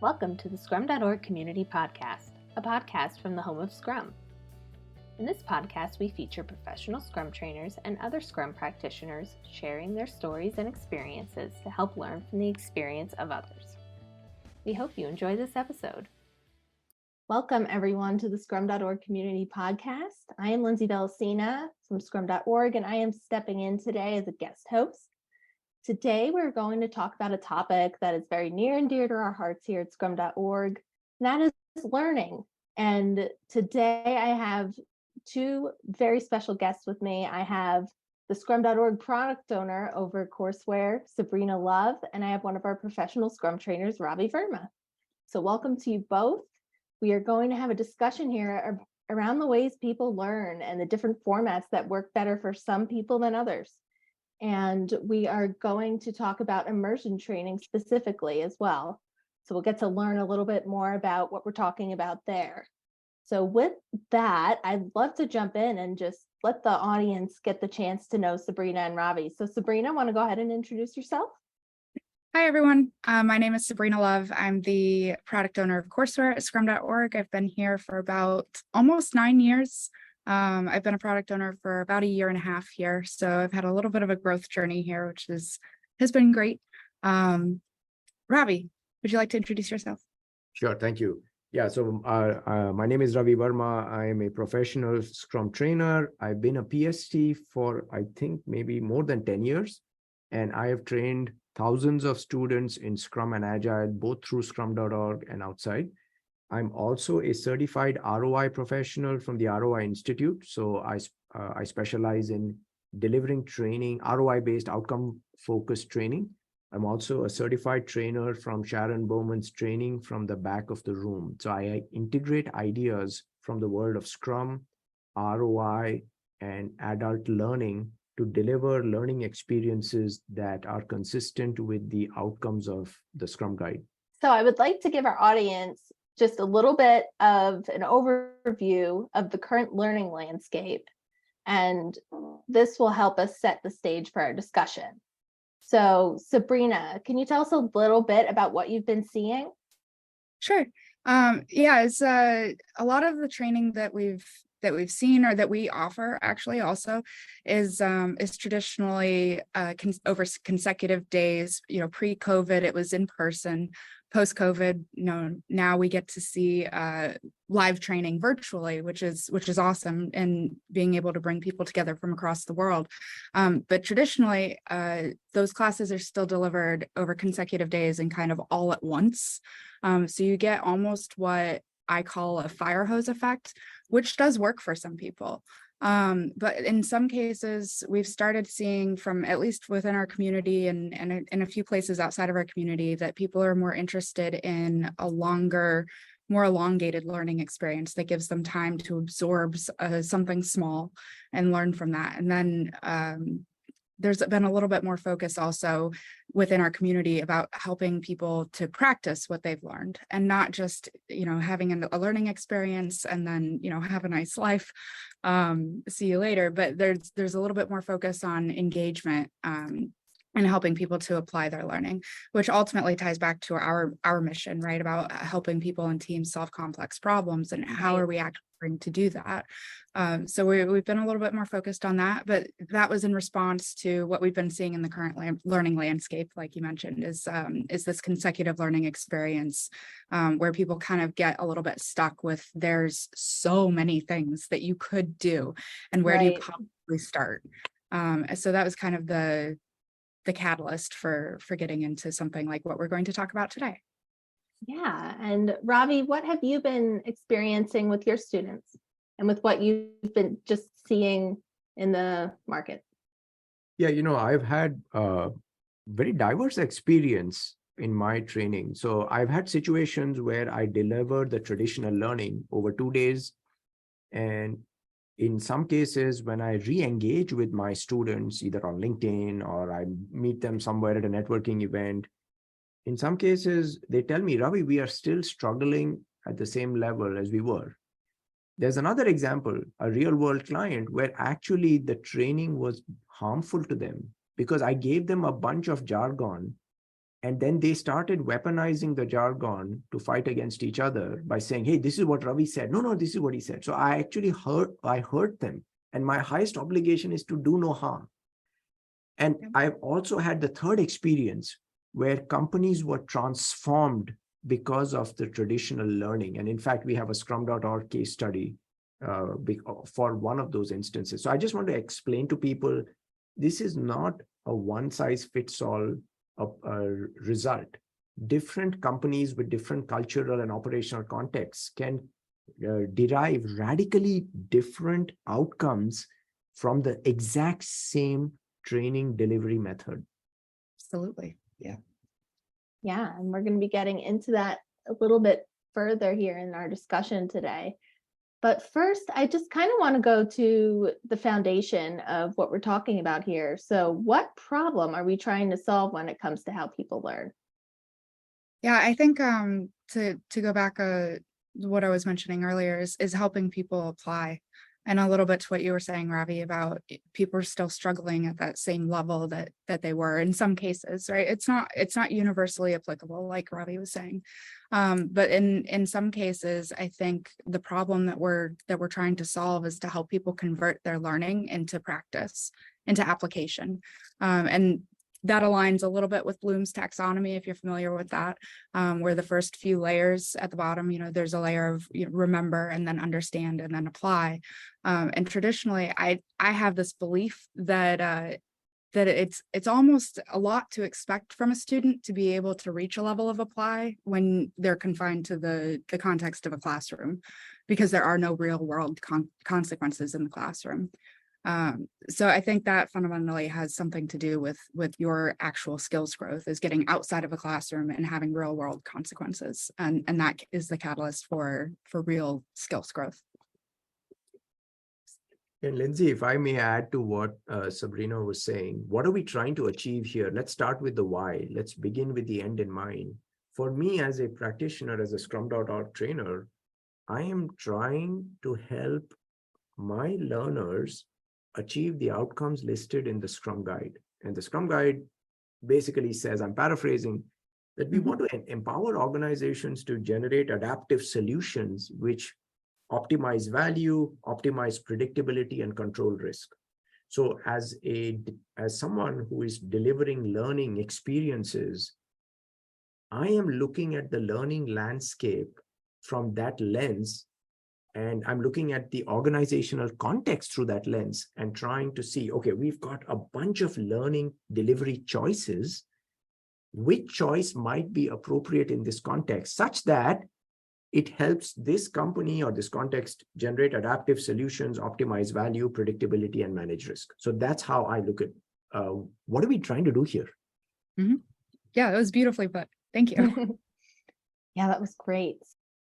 Welcome to the Scrum.org Community Podcast, a podcast from the home of Scrum. In this podcast, we feature professional Scrum trainers and other Scrum practitioners sharing their stories and experiences to help learn from the experience of others. We hope you enjoy this episode. Welcome, everyone, to the Scrum.org Community Podcast. I am Lindsay Bellasina from Scrum.org, and I am stepping in today as a guest host. Today, we're going to talk about a topic that is very near and dear to our hearts here at Scrum.org, and that is learning. And today, I have two very special guests with me. I have the Scrum.org product owner over courseware, Sabrina Love, and I have one of our professional Scrum trainers, Ravi Verma. So welcome to you both. We are going to have a discussion here around the ways people learn and the different formats that work better for some people than others. And we are going to talk about immersion training specifically as well. So we'll get to learn a little bit more about what we're talking about there. So with that, I'd love to jump in and just let the audience get the chance to know Sabrina and Ravi. So Sabrina, want to go ahead and introduce yourself? Hi, everyone. My name is Sabrina Love. I'm the product owner of courseware at Scrum.org. I've been here for about almost 9 years. I've been a product owner for about a year and a half here. So I've had a little bit of a growth journey here, which has been great. Ravi, would you like to introduce yourself? Sure, thank you. Yeah, so my name is Ravi Verma. I am a professional Scrum trainer. I've been a PST for, I think, maybe more than 10 years. And I have trained thousands of students in Scrum and Agile, both through Scrum.org and outside. I'm also a certified ROI professional from the ROI Institute. So I specialize in delivering training, ROI-based outcome-focused training. I'm also a certified trainer from Sharon Bowman's training from the back of the room. So I integrate ideas from the world of Scrum, ROI, and adult learning to deliver learning experiences that are consistent with the outcomes of the Scrum Guide. So I would like to give our audience just a little bit of an overview of the current learning landscape, and this will help us set the stage for our discussion. So Sabrina, can you tell us a little bit about what you've been seeing? Sure. It's a lot of the training that we've seen or that we offer actually also is traditionally over consecutive days. Pre-COVID, it was in person. Post-COVID, now we get to see live training virtually, which is awesome, and being able to bring people together from across the world. But traditionally, those classes are still delivered over consecutive days and kind of all at once. So you get almost what I call a fire hose effect, which does work for some people. But in some cases, we've started seeing from at least within our community and in a few places outside of our community that people are more interested in a longer, more elongated learning experience that gives them time to absorb something small and learn from that. And then there's been a little bit more focus also within our community about helping people to practice what they've learned and not just, having a learning experience and then, have a nice life, see you later. But there's a little bit more focus on engagement and helping people to apply their learning, which ultimately ties back to our mission, right? About helping people and teams solve complex problems and how are we actually going to do that. So we've been a little bit more focused on that, but that was in response to what we've been seeing in the current learning landscape, like you mentioned, is this consecutive learning experience where people kind of get a little bit stuck with there's so many things that you could do, and where do you probably start? So that was kind of the catalyst for getting into something like what we're going to talk about today. Yeah, and Ravi, what have you been experiencing with your students and with what you've been just seeing in the market? Yeah, I've had a very diverse experience in my training. So I've had situations where I delivered the traditional learning over 2 days. And in some cases, when I re-engage with my students, either on LinkedIn or I meet them somewhere at a networking event, in some cases, they tell me, Ravi, we are still struggling at the same level as we were. There's another example, a real world client where actually the training was harmful to them because I gave them a bunch of jargon And then they started weaponizing the jargon to fight against each other by saying, hey, this is what Ravi said. No, this is what he said. So I actually hurt them. And my highest obligation is to do no harm. And I've also had the third experience where companies were transformed because of the traditional learning. And in fact, we have a Scrum.org case study for one of those instances. So I just want to explain to people, this is not a one-size-fits-all result. Different companies with different cultural and operational contexts can derive radically different outcomes from the exact same training delivery method. Absolutely. Yeah. Yeah, and we're going to be getting into that a little bit further here in our discussion today. But first, I just kind of want to go to the foundation of what we're talking about here. So what problem are we trying to solve when it comes to how people learn? Yeah, I think to go back what I was mentioning earlier is helping people apply, and a little bit to what you were saying, Ravi, about people are still struggling at that same level that they were in some cases, right? It's not universally applicable, like Ravi was saying, but in some cases, I think the problem that we're trying to solve is to help people convert their learning into practice, into application, and that aligns a little bit with Bloom's taxonomy, if you're familiar with that, where the first few layers at the bottom, there's a layer of remember and then understand and then apply. And traditionally, I have this belief that it's almost a lot to expect from a student to be able to reach a level of apply when they're confined to the context of a classroom, because there are no real world consequences in the classroom. So I think that fundamentally has something to do with your actual skills growth, is getting outside of a classroom and having real world consequences. And that is the catalyst for real skills growth. And Lindsay, if I may add to what Sabrina was saying, what are we trying to achieve here? Let's start with the why. Let's begin with the end in mind. For me, as a practitioner, as a Scrum.org trainer, I am trying to help my learners achieve the outcomes listed in the Scrum Guide. And the Scrum Guide basically says, I'm paraphrasing, that we want to empower organizations to generate adaptive solutions which optimize value, optimize predictability, and control risk. So as someone who is delivering learning experiences, I am looking at the learning landscape from that lens, and I'm looking at the organizational context through that lens and trying to see, okay, we've got a bunch of learning delivery choices. Which choice might be appropriate in this context such that it helps this company or this context generate adaptive solutions, optimize value, predictability, and manage risk. So that's how I look at what are we trying to do here? Mm-hmm. Yeah, that was beautifully put. Thank you. Yeah, that was great.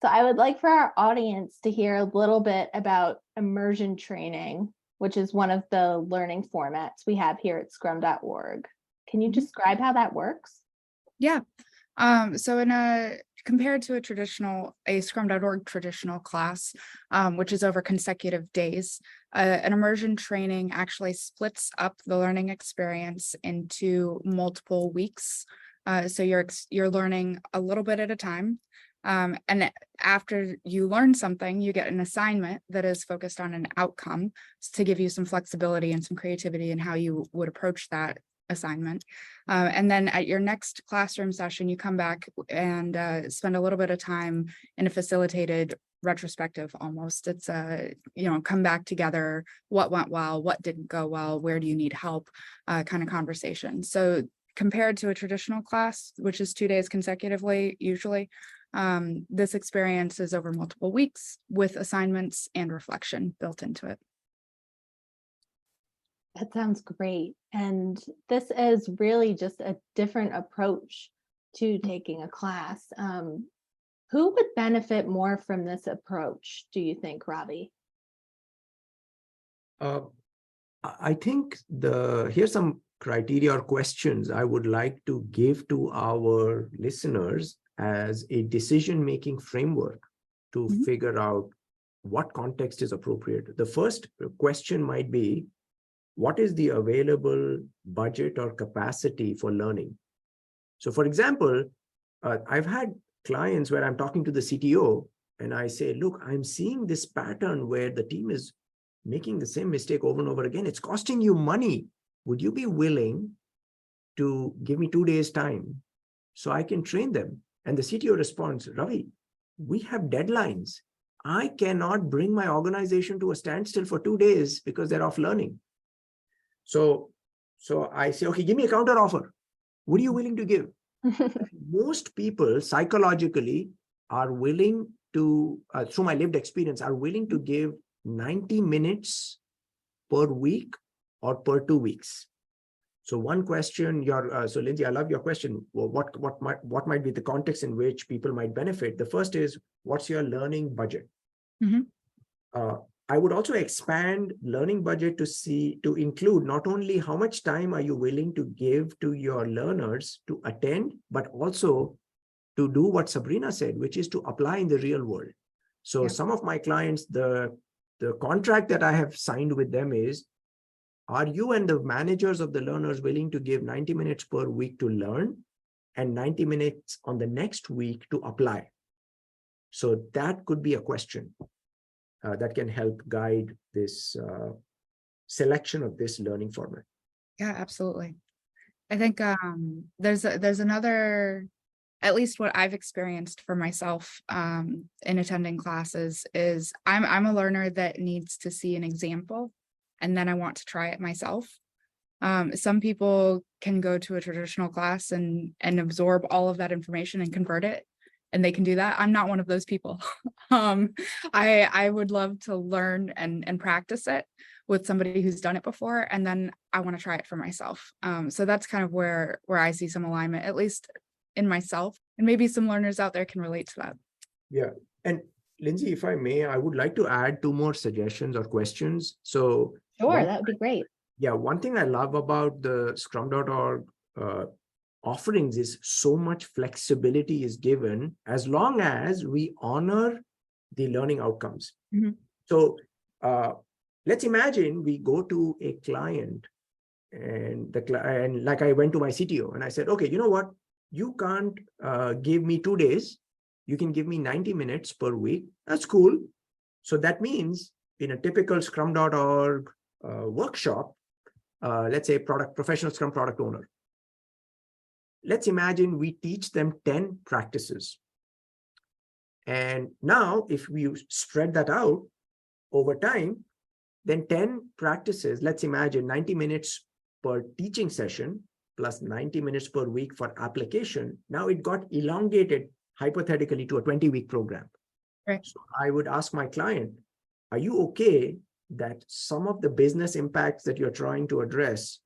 So I would like for our audience to hear a little bit about immersion training, which is one of the learning formats we have here at Scrum.org. Can you describe how that works? Yeah. So compared to a Scrum.org traditional class, which is over consecutive days, an immersion training actually splits up the learning experience into multiple weeks. So you're learning a little bit at a time. And after you learn something, you get an assignment that is focused on an outcome to give you some flexibility and some creativity in how you would approach that assignment. And then at your next classroom session, you come back and spend a little bit of time in a facilitated retrospective almost. It's come back together, what went well, what didn't go well, where do you need help, kind of conversation. So compared to a traditional class, which is 2 days consecutively, usually, this experience is over multiple weeks with assignments and reflection built into it. That sounds great. And this is really just a different approach to taking a class. Who would benefit more from this approach, do you think, Ravi? I think here's some criteria or questions I would like to give to our listeners as a decision-making framework to figure out what context is appropriate. The first question might be, what is the available budget or capacity for learning? So for example, I've had clients where I'm talking to the CTO and I say, look, I'm seeing this pattern where the team is making the same mistake over and over again. It's costing you money. Would you be willing to give me 2 days time so I can train them? And the CTO responds, Ravi, we have deadlines. I cannot bring my organization to a standstill for 2 days because they're off learning. So I say, okay, give me a counter offer. What are you willing to give? Most people psychologically are willing to, through my lived experience, are willing to give 90 minutes per week or per 2 weeks. So one question, so Lindsay, I love your question. Well, what might be the context in which people might benefit? The first is, what's your learning budget? I would also expand learning budget to include not only how much time are you willing to give to your learners to attend, but also to do what Sabrina said, which is to apply in the real world. So some of my clients, the contract that I have signed with them is, are you and the managers of the learners willing to give 90 minutes per week to learn and 90 minutes on the next week to apply? So that could be a question that can help guide this selection of this learning format. Yeah, absolutely. I think there's another, at least what I've experienced for myself in attending classes is I'm a learner that needs to see an example and then I want to try it myself. Some people can go to a traditional class and absorb all of that information and convert it, and they can do that. I'm not one of those people. I would love to learn and practice it with somebody who's done it before, and then I want to try it for myself. So that's kind of where I see some alignment, at least in myself, and maybe some learners out there can relate to that. Yeah, and Lindsay, if I may, I would like to add 2 more suggestions or questions. So Sure, that would be great. Yeah, one thing I love about the Scrum.org offerings is so much flexibility is given as long as we honor the learning outcomes. So let's imagine we go to a client and like I went to my CTO and I said, okay, you know what? You can't give me 2 days. You can give me 90 minutes per week. That's cool. So that means in a typical Scrum.org workshop, let's say professional Scrum product owner. Let's imagine we teach them 10 practices. And now if we spread that out over time, then 10 practices, let's imagine 90 minutes per teaching session plus 90 minutes per week for application. Now it got elongated hypothetically to a 20-week program. Right. So I would ask my client, are you okay that some of the business impacts that you're trying to address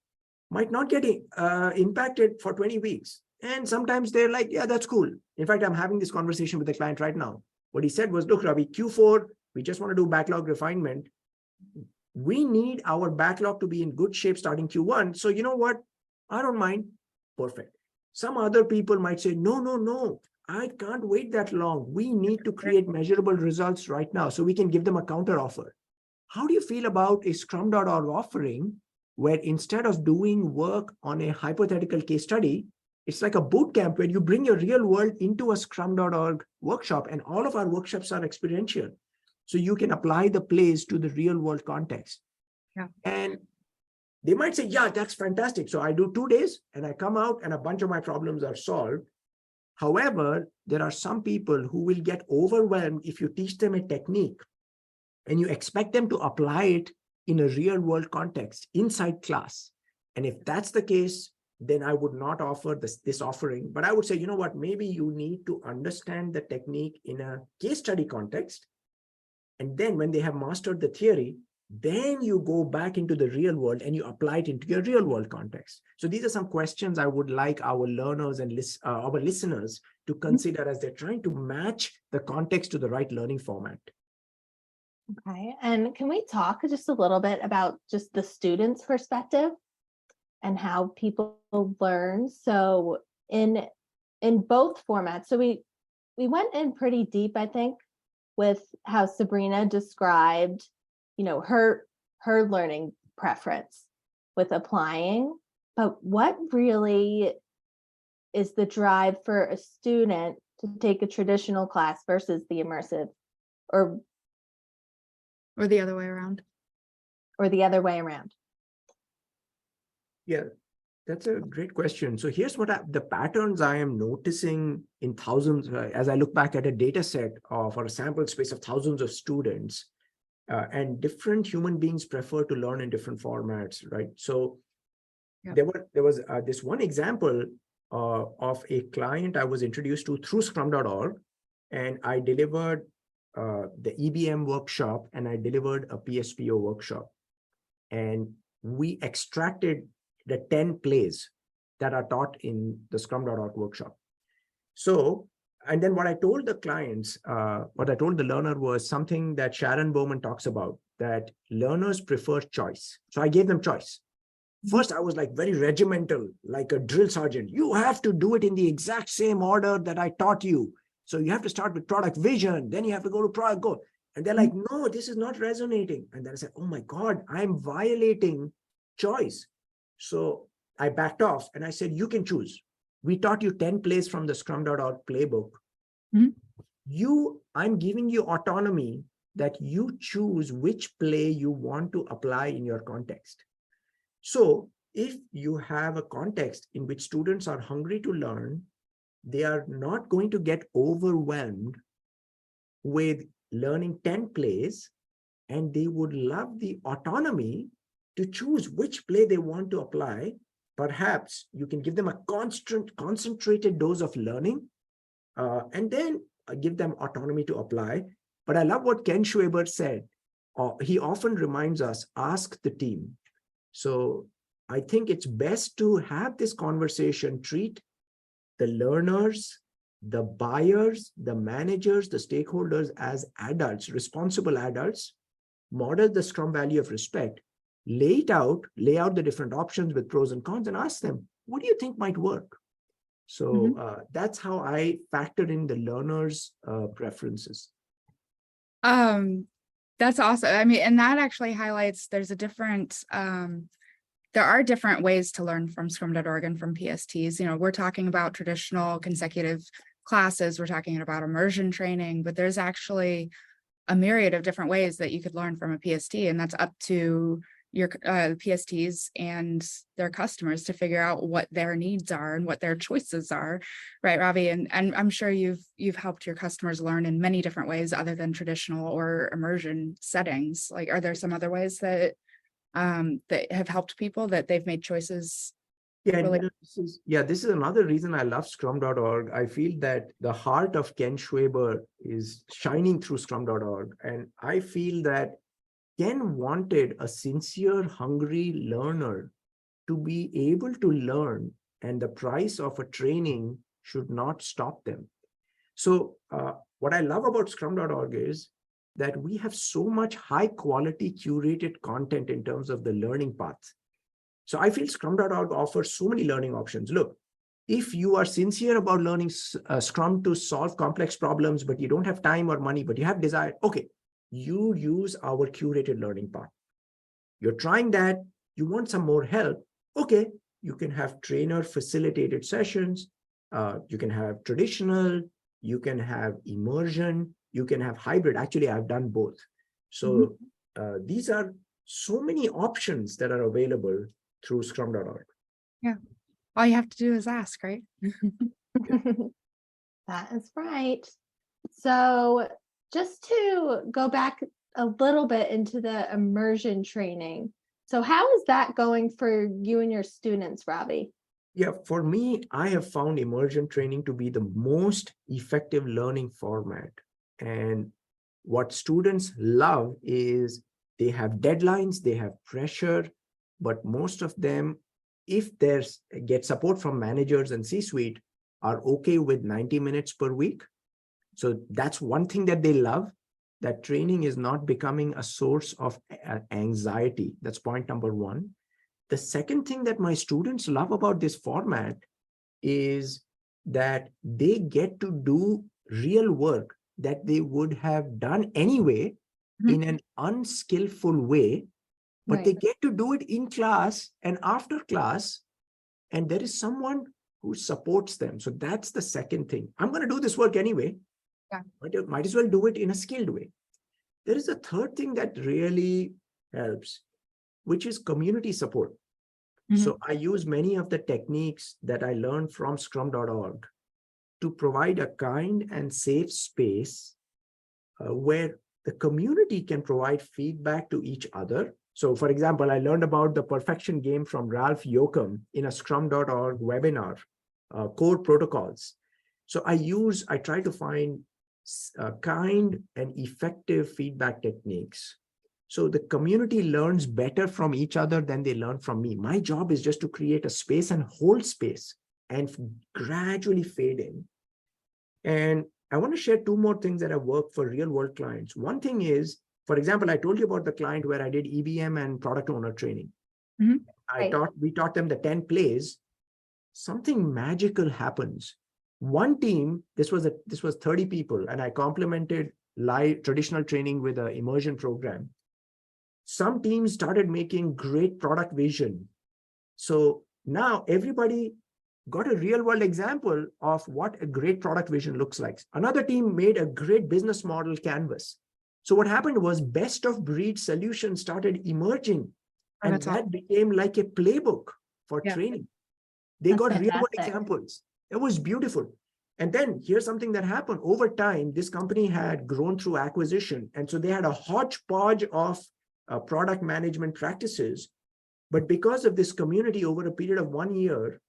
might not get impacted for 20 weeks? And sometimes they're like, yeah, that's cool. In fact, I'm having this conversation with the client right now. What he said was, look, Ravi, Q4, we just want to do backlog refinement. We need our backlog to be in good shape starting Q1. So you know what? I don't mind. Perfect. Some other people might say, no, I can't wait that long. We need to create measurable results right now so we can give them a counter offer. How do you feel about a Scrum.org offering where instead of doing work on a hypothetical case study, it's like a boot camp where you bring your real world into a Scrum.org workshop, and all of our workshops are experiential. So you can apply the plays to the real world context. Yeah. And they might say, yeah, that's fantastic. So I do 2 days and I come out and a bunch of my problems are solved. However, there are some people who will get overwhelmed if you teach them a technique and you expect them to apply it in a real world context inside class. And if that's the case, then I would not offer this offering. But I would say, you know what, maybe you need to understand the technique in a case study context. And then when they have mastered the theory, then you go back into the real world and you apply it into your real world context. So these are some questions I would like our learners and our listeners to consider as they're trying to match the context to the right learning format. Okay, and can we talk just a little bit about just the student's perspective and how people learn? So in both formats, so we went in pretty deep, I think, with how Sabrina described, her learning preference with applying, but what really is the drive for a student to take a traditional class versus the immersive, or Or the other way around? the other way around? Yeah, that's a great question. So here's what the patterns I am noticing in thousands, as I look back at a data set for a sample space of thousands of students, and different human beings prefer to learn in different formats, right? So Yep. there was this one example of a client I was introduced to through Scrum.org, and I delivered the EBM workshop and I delivered a PSPO workshop. And we extracted the 10 plays that are taught in the Scrum.org workshop. So, and then what I told the clients, what I told the learner was something that Sharon Bowman talks about, that learners prefer choice. So I gave them choice. First, I was like very regimental, like a drill sergeant. You have to do it in the exact same order that I taught you. So you have to start with product vision, then you have to go to product goal. And they're like, no, this is not resonating. And then I said, oh my God, I'm violating choice. So I backed off and I said, you can choose. We taught you 10 plays from the Scrum.org playbook. I'm giving you autonomy that you choose which play you want to apply in your context. So if you have a context in which students are hungry to learn, they are not going to get overwhelmed with learning 10 plays, and they would love the autonomy to choose which play they want to apply. Perhaps you can give them a concentrated dose of learning, and then give them autonomy to apply. But I love what Ken Schwaber said. He often reminds us, ask the team. So I think it's best to have this conversation, treat the learners, the buyers, the managers, the stakeholders as adults, responsible adults, model the Scrum value of respect, lay out the different options with pros and cons, and ask them, what do you think might work? So that's how I factor in the learners' preferences. That's awesome. I mean, and that actually highlights there's a different, there are different ways to learn from Scrum.org and from PSTs. You know, we're talking about traditional consecutive classes, we're talking about immersion training, but there's actually a myriad of different ways that you could learn from a PST, and that's up to your PSTs and their customers to figure out what their needs are and what their choices are, right, Ravi? And I'm sure you've helped your customers learn in many different ways other than traditional or immersion settings. Like, are there some other ways that that have helped people that they've made choices? Yeah, really? This is another reason I love Scrum.org. I feel that the heart of Ken Schwaber is shining through Scrum.org. And I feel that Ken wanted a sincere, hungry learner to be able to learn, and the price of a training should not stop them. So what I love about Scrum.org is that we have so much high quality curated content in terms of the learning path. So I feel Scrum.org offers so many learning options. Look, if you are sincere about learning Scrum to solve complex problems, but you don't have time or money, but you have desire, okay, you use our curated learning path. You're trying that, you want some more help, okay, you can have trainer facilitated sessions, you can have traditional, you can have immersion, you can have hybrid. Actually, I've done both. So these are so many options that are available through Scrum.org. Yeah, all you have to do is ask, right? That is right. So just to go back a little bit into the immersion training. So how is that going for you and your students, Ravi? Yeah, for me, I have found immersion training to be the most effective learning format. And what students love is they have deadlines, they have pressure, but most of them, if they get support from managers and C-suite, are okay with 90 minutes per week. So that's one thing that they love, that training is not becoming a source of anxiety. That's point number one. The second thing that my students love about this format is that they get to do real work that they would have done anyway in an unskillful way, but they get to do it in class and after class, and there is someone who supports them. So that's the second thing. I'm going to do this work anyway. Yeah. Might as well do it in a skilled way. There is a third thing that really helps, which is community support. So I use many of the techniques that I learned from Scrum.org to provide a kind and safe space where the community can provide feedback to each other. So for example, I learned about the perfection game from Ralph Yoakum in a Scrum.org webinar, core protocols. So I try to find kind and effective feedback techniques. So the community learns better from each other than they learn from me. My job is just to create a space and hold space and gradually fade in. And I want to share two more things that have worked for real world clients. One thing is, for example, I told you about the client where I did EBM and product owner training. We taught them the 10 plays. Something magical happens. One team, this was 30 people, and I complemented live traditional training with an immersion program. Some teams started making great product vision. So now everybody got a real world example of what a great product vision looks like. Another team made a great business model canvas. So what happened was best of breed solutions started emerging, and that became like a playbook for training. They got real world examples. It was beautiful. And then here's something that happened. Over time, this company had grown through acquisition. And so they had a hodgepodge of product management practices. But because of this community over a period of 1 year,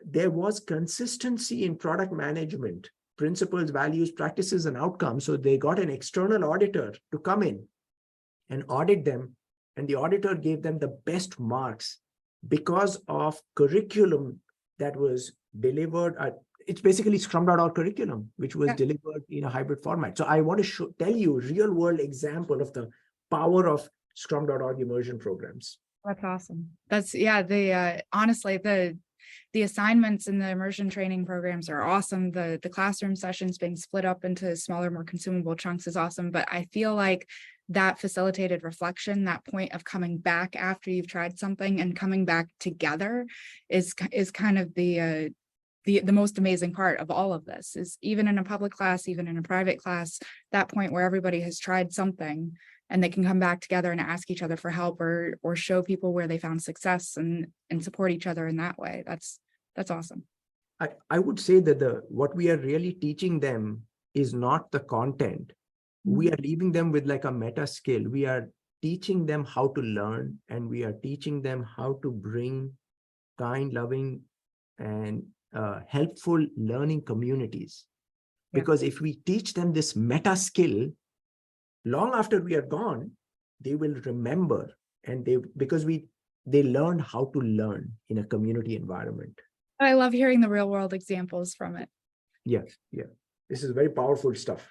there was consistency in product management, principles, values, practices, and outcomes. So they got an external auditor to come in and audit them. And the auditor gave them the best marks because of curriculum that was delivered. It's basically Scrum.org curriculum, which was delivered in a hybrid format. So I want to tell you a real world example of the power of Scrum.org immersion programs. That's awesome. That's honestly, the assignments in the immersion training programs are awesome. The classroom sessions being split up into smaller, more consumable chunks is awesome. But I feel like that facilitated reflection, that point of coming back after you've tried something and coming back together is kind of the most amazing part of all of this. Is even in a public class, even in a private class, that point where everybody has tried something and they can come back together and ask each other for help or show people where they found success and support each other in that way. That's awesome. I would say that what we are really teaching them is not the content. We are leaving them with like a meta skill. We are teaching them how to learn, and we are teaching them how to bring kind, loving, and helpful learning communities. Because if we teach them this meta skill, long after we are gone, they will remember, and they learned how to learn in a community environment. I love hearing the real world examples from it. Yeah. This is very powerful stuff.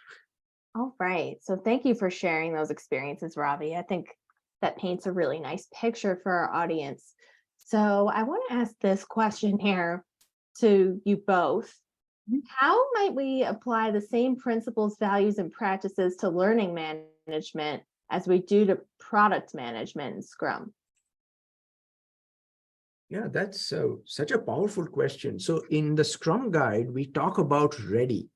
All right. So thank you for sharing those experiences, Ravi. I think that paints a really nice picture for our audience. So I want to ask this question here to you both. How might we apply the same principles, values, and practices to learning management as we do to product management in Scrum? Yeah, that's such a powerful question. So in the Scrum Guide, we talk about ready.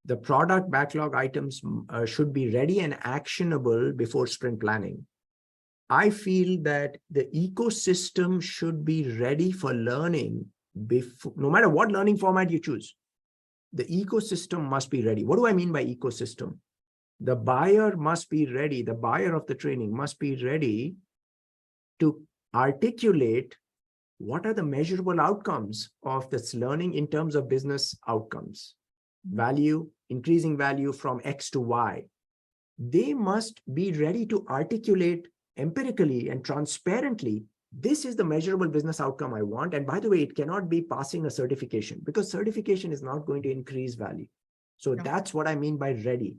The product backlog items should be ready and actionable before sprint planning. I feel that the ecosystem should be ready for learning before, no matter what learning format you choose. The ecosystem must be ready. What do I mean by ecosystem? The buyer must be ready. The buyer of the training must be ready to articulate what are the measurable outcomes of this learning in terms of business outcomes. Value, increasing value from X to Y. They must be ready to articulate empirically and transparently, this is the measurable business outcome I want. And by the way, it cannot be passing a certification, because certification is not going to increase value. So that's what I mean by ready.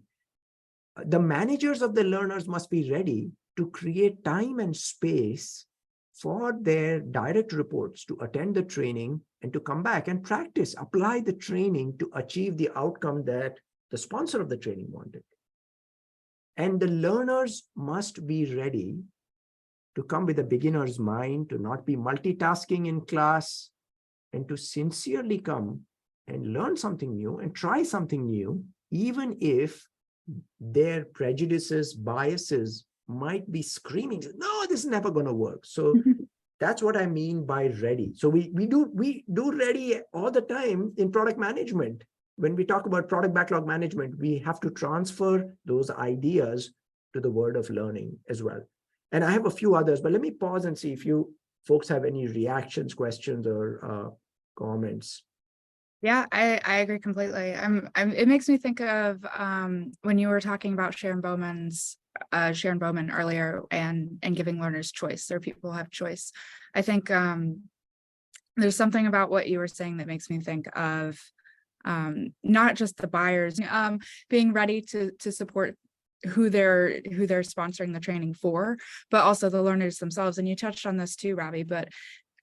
The managers of the learners must be ready to create time and space for their direct reports to attend the training and to come back and practice, apply the training to achieve the outcome that the sponsor of the training wanted. And the learners must be ready to come with a beginner's mind, to not be multitasking in class, and to sincerely come and learn something new and try something new, even if their prejudices, biases might be screaming, no, this is never going to work. So that's what I mean by ready. So we do ready all the time in product management. When we talk about product backlog management, we have to transfer those ideas to the world of learning as well. And I have a few others, but let me pause and see if you folks have any reactions, questions, or comments. Yeah, I agree completely. It makes me think of when you were talking about Sharon Bowman earlier and giving learners choice. There are people who have choice. I think there's something about what you were saying that makes me think of not just the buyers being ready to support who they're sponsoring the training for, but also the learners themselves. And you touched on this too, Ravi, but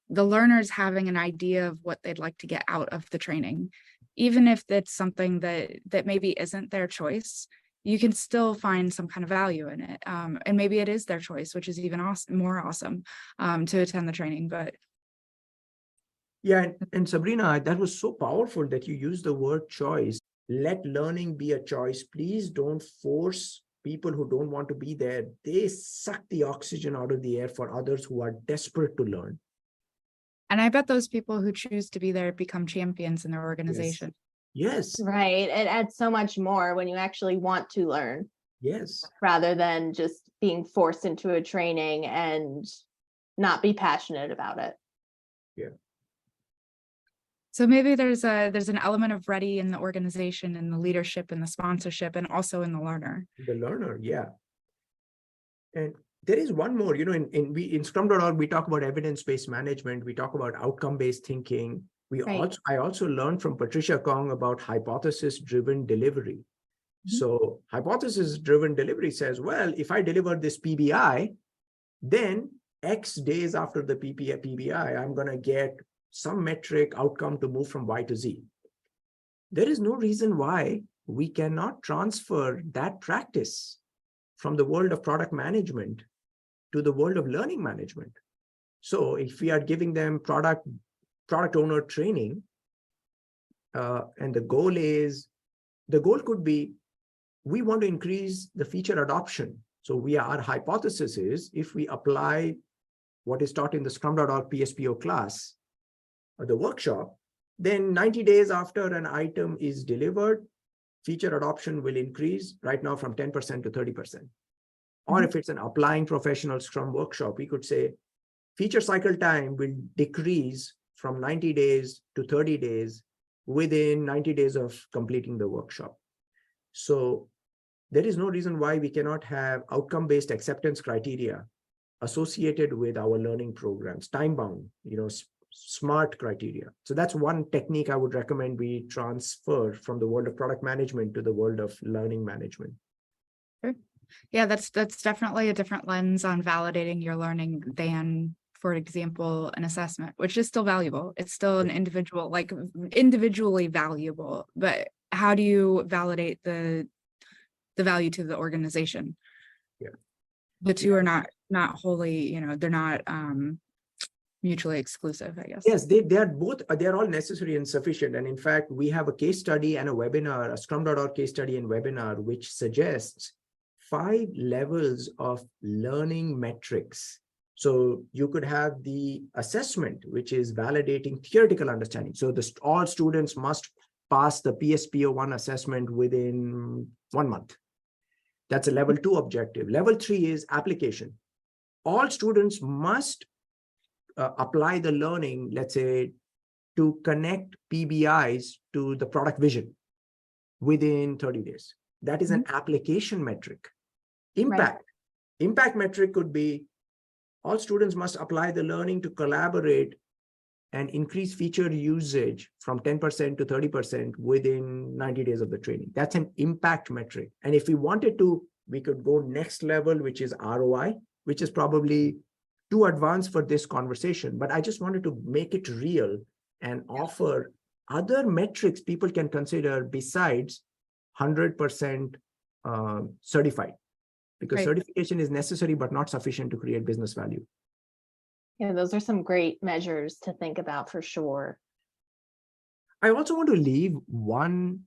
the learners having an idea of what they'd like to get out of the training, even if it's something that maybe isn't their choice, you can still find some kind of value in it. And maybe it is their choice, which is even more awesome to attend the training. But yeah, and Sabrina, that was so powerful that you used the word choice. Let learning be a choice. Please don't force people who don't want to be there. They suck the oxygen out of the air for others who are desperate to learn. And I bet those people who choose to be there become champions in their organization. Yes. Right. It adds so much more when you actually want to learn. Yes. Rather than just being forced into a training and not be passionate about it. Yeah. So maybe there's an element of ready in the organization, in the leadership, in the sponsorship, and also in the learner. The learner, yeah. And there is one more, in Scrum.org, we talk about evidence-based management. We talk about outcome-based thinking. I also learned from Patricia Kong about hypothesis-driven delivery. Mm-hmm. So hypothesis-driven delivery says, well, if I deliver this PBI, then X days after the PBI, I'm going to get some metric outcome to move from Y to Z. There is no reason why we cannot transfer that practice from the world of product management to the world of learning management. So if we are giving them product owner training, and the goal could be, we want to increase the feature adoption. So our hypothesis is, if we apply what is taught in the Scrum.org PSPO class, or the workshop, then 90 days after an item is delivered, feature adoption will increase right now from 10% to 30%. Or if it's an applying professional Scrum workshop, we could say feature cycle time will decrease from 90 days to 30 days within 90 days of completing the workshop. So there is no reason why we cannot have outcome-based acceptance criteria associated with our learning programs, time-bound, smart criteria. So that's one technique I would recommend we transfer from the world of product management to the world of learning management. Sure. Yeah, that's definitely a different lens on validating your learning than, for example, an assessment, which is still valuable. It's still an individually valuable, but how do you validate the value to the organization? Yeah. The two are not wholly, they're not mutually exclusive, I guess. Yes, they are both, they're all necessary and sufficient. And in fact, we have a case study and a webinar, a Scrum.org case study and webinar, which suggests 5 levels of learning metrics. So you could have the assessment, which is validating theoretical understanding. So all students must pass the PSPO1 assessment within 1 month. That's a level 2 objective. Level 3 is application. All students must apply the learning, let's say, to connect PBIs to the product vision within 30 days. That is an application metric. Impact metric could be, all students must apply the learning to collaborate and increase feature usage from 10% to 30% within 90 days of the training. That's an impact metric. And if we wanted to, we could go next level, which is ROI, which is probably too advanced for this conversation. But I just wanted to make it real and offer other metrics people can consider besides 100% certified, because certification is necessary but not sufficient to create business value. Yeah, those are some great measures to think about for sure. I also want to leave one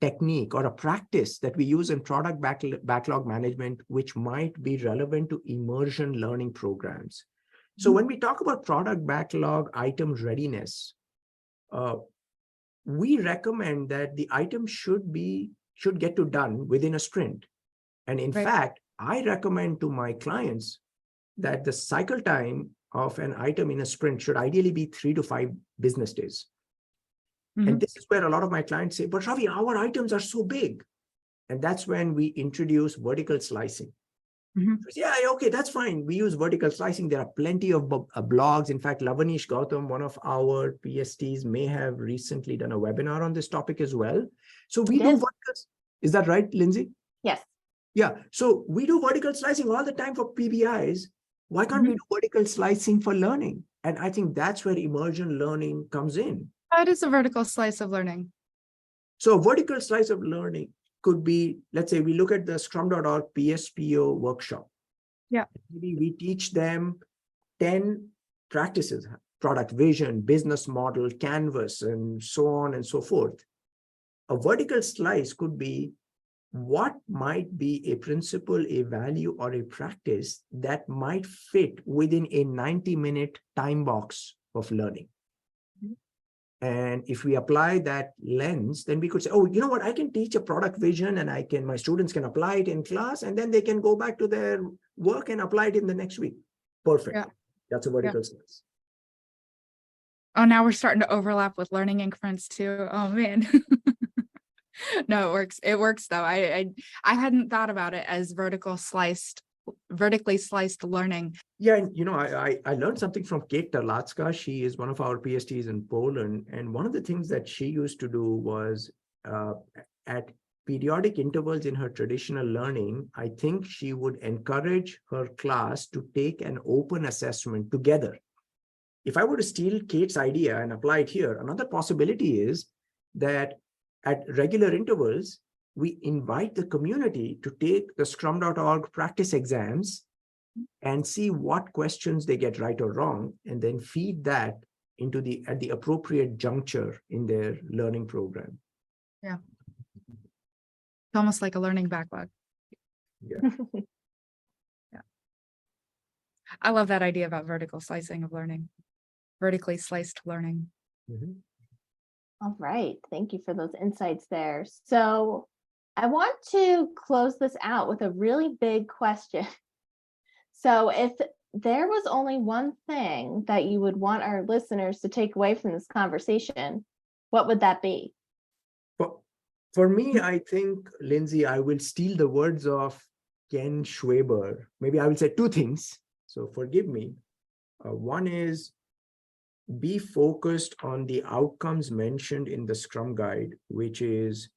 technique or a practice that we use in product backlog management, which might be relevant to immersion learning programs. So when we talk about product backlog item readiness, we recommend that the item should get to done within a sprint. And in fact, I recommend to my clients that the cycle time of an item in a sprint should ideally be 3 to 5 business days. And this is where a lot of my clients say, but Ravi, our items are so big. And that's when we introduce vertical slicing. Yeah, okay, that's fine. We use vertical slicing. There are plenty of blogs. In fact, Lavanish Gautam, one of our PSTs, may have recently done a webinar on this topic as well. So we do verticals. Is that right, Lindsay? Yes. Yeah. So we do vertical slicing all the time for PBIs. Why can't we do vertical slicing for learning? And I think that's where immersion learning comes in. That is a vertical slice of learning. So a vertical slice of learning could be, let's say we look at the Scrum.org PSPO workshop. Yeah. Maybe we teach them 10 practices, product vision, business model, canvas, and so on and so forth. A vertical slice could be what might be a principle, a value, or a practice that might fit within a 90-minute time box of learning. And if we apply that lens, then we could say, oh, you know what, I can teach a product vision and my students can apply it in class, and then they can go back to their work and apply it in the next week. Perfect. Yeah. That's a vertical slice. Oh, now we're starting to overlap with learning increments too. Oh man. No, it works. It works though. I hadn't thought about it as vertically sliced learning. Yeah, and I learned something from Kate Terlacka. She is one of our PSTs in Poland, and one of the things that she used to do was at periodic intervals in her traditional learning, I think she would encourage her class to take an open assessment together. If I were to steal Kate's idea and apply it here, another possibility is that at regular intervals, we invite the community to take the Scrum.org practice exams and see what questions they get right or wrong, and then feed that into at the appropriate juncture in their learning program. Yeah. It's almost like a learning backlog. Yeah. Yeah. I love that idea about vertical slicing of learning, vertically sliced learning. All right. Thank you for those insights there. So I want to close this out with a really big question. So if there was only one thing that you would want our listeners to take away from this conversation, what would that be? Well, for me, I think, Lindsay, I will steal the words of Ken Schwaber. Maybe I will say two things. So forgive me. One is, be focused on the outcomes mentioned in the Scrum Guide, which is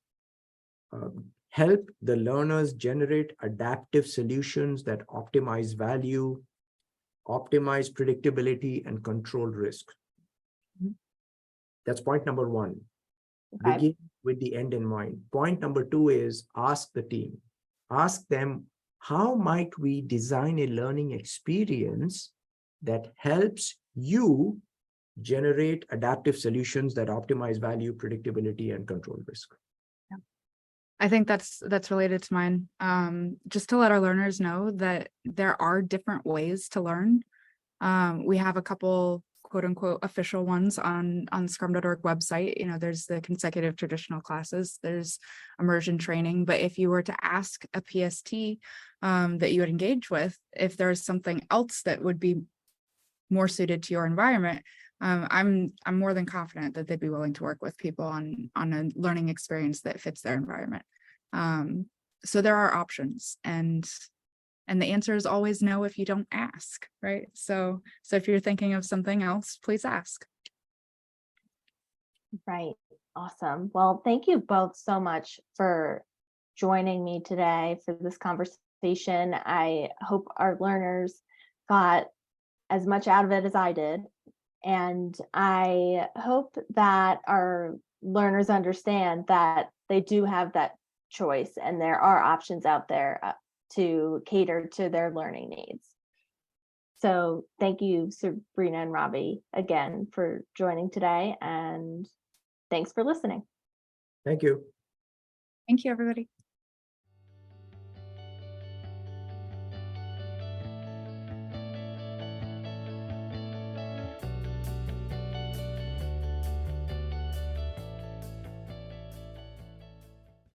help the learners generate adaptive solutions that optimize value, optimize predictability, and control risk. That's point number one. Okay. Begin with the end in mind. Point number two is ask the team. Ask them, how might we design a learning experience that helps you generate adaptive solutions that optimize value, predictability, and control risk? Yeah. I think that's related to mine. Just to let our learners know that there are different ways to learn. We have a couple quote unquote official ones on Scrum.org website. There's the consecutive traditional classes, there's immersion training. But if you were to ask a PST that you would engage with, if there's something else that would be more suited to your environment, I'm more than confident that they'd be willing to work with people on a learning experience that fits their environment. So there are options, and the answer is always no if you don't ask, right? So if you're thinking of something else, please ask. Right. Awesome. Well, thank you both so much for joining me today for this conversation. I hope our learners got as much out of it as I did. And I hope that our learners understand that they do have that choice and there are options out there to cater to their learning needs. So thank you, Sabrina and Ravi, again for joining today, and Thanks for listening. Thank you. Thank you, everybody.